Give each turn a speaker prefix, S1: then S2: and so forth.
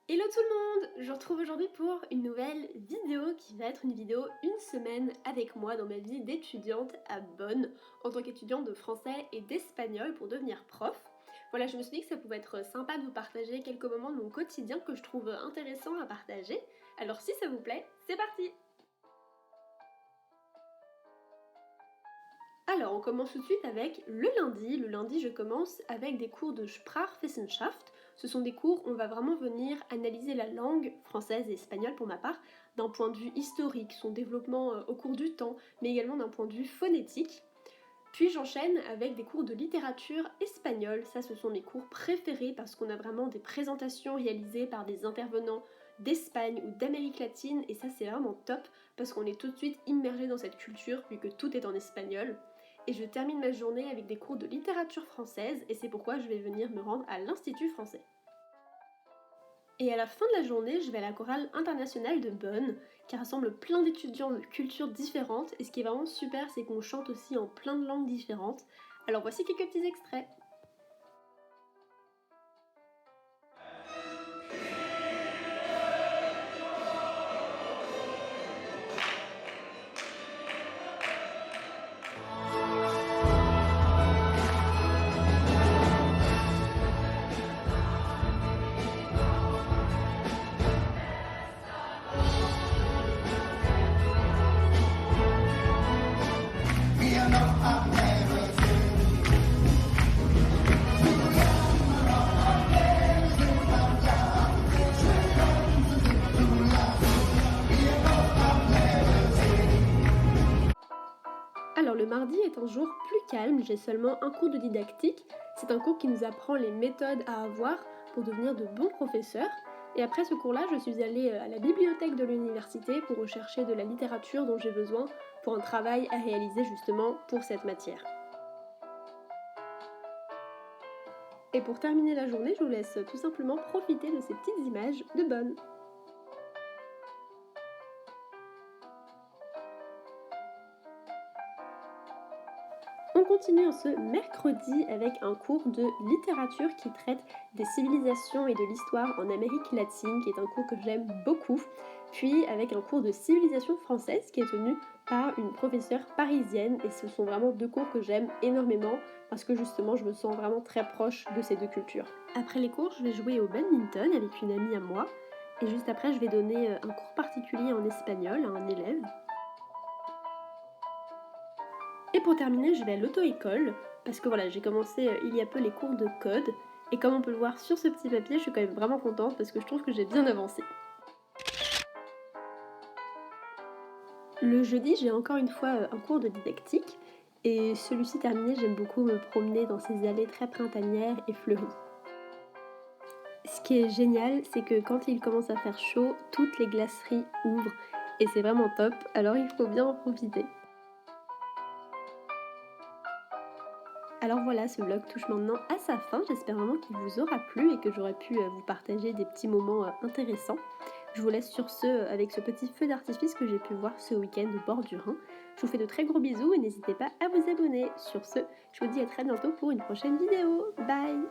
S1: Hello tout le monde! Je vous retrouve aujourd'hui pour une nouvelle vidéo qui va être une vidéo une semaine avec moi dans ma vie d'étudiante à Bonn en tant qu'étudiante de français et d'espagnol pour devenir prof. Voilà, je me suis dit que ça pouvait être sympa de vous partager quelques moments de mon quotidien que je trouve intéressants à partager. Alors si ça vous plaît, c'est parti! Alors, on commence tout de suite avec le lundi. Le lundi, je commence avec des cours de Sprachwissenschaft. Ce sont des cours où on va vraiment venir analyser la langue française et espagnole pour ma part d'un point de vue historique, son développement au cours du temps, mais également d'un point de vue phonétique. Puis j'enchaîne avec des cours de littérature espagnole. Ça, ce sont mes cours préférés parce qu'on a vraiment des présentations réalisées par des intervenants d'Espagne ou d'Amérique latine et ça, c'est vraiment top parce qu'on est tout de suite immergé dans cette culture vu que tout est en espagnol. Et je termine ma journée avec des cours de littérature française et c'est pourquoi je vais venir me rendre à l'Institut français. Et à la fin de la journée, je vais à la chorale internationale de Bonn, qui rassemble plein d'étudiants de cultures différentes, et ce qui est vraiment super, c'est qu'on chante aussi en plein de langues différentes. Alors voici quelques petits extraits. Alors le mardi est un jour plus calme, j'ai seulement un cours de didactique. C'est un cours qui nous apprend les méthodes à avoir pour devenir de bons professeurs. Et après ce cours-là, je suis allée à la bibliothèque de l'université pour rechercher de la littérature dont j'ai besoin pour un travail à réaliser justement pour cette matière. Et pour terminer la journée, je vous laisse tout simplement profiter de ces petites images de Bonn. On continue en ce mercredi avec un cours de littérature qui traite des civilisations et de l'histoire en Amérique latine, qui est un cours que j'aime beaucoup. Puis avec un cours de civilisation française qui est tenu par une professeure parisienne. Et ce sont vraiment deux cours que j'aime énormément parce que justement je me sens vraiment très proche de ces deux cultures. Après les cours, je vais jouer au badminton avec une amie à moi. Et juste après, je vais donner un cours particulier en espagnol à un élève. Et pour terminer, je vais à l'auto-école, parce que voilà, j'ai commencé il y a peu les cours de code, et comme on peut le voir sur ce petit papier, je suis quand même vraiment contente parce que je trouve que j'ai bien avancé. Le jeudi, j'ai encore une fois un cours de didactique, et celui-ci terminé, j'aime beaucoup me promener dans ces allées très printanières et fleuries. Ce qui est génial, c'est que quand il commence à faire chaud, toutes les glaceries ouvrent, et c'est vraiment top, alors il faut bien en profiter. Alors voilà, ce vlog touche maintenant à sa fin. J'espère vraiment qu'il vous aura plu et que j'aurai pu vous partager des petits moments intéressants. Je vous laisse sur ce avec ce petit feu d'artifice que j'ai pu voir ce week-end au bord du Rhin. Je vous fais de très gros bisous et n'hésitez pas à vous abonner. Sur ce, je vous dis à très bientôt pour une prochaine vidéo. Bye!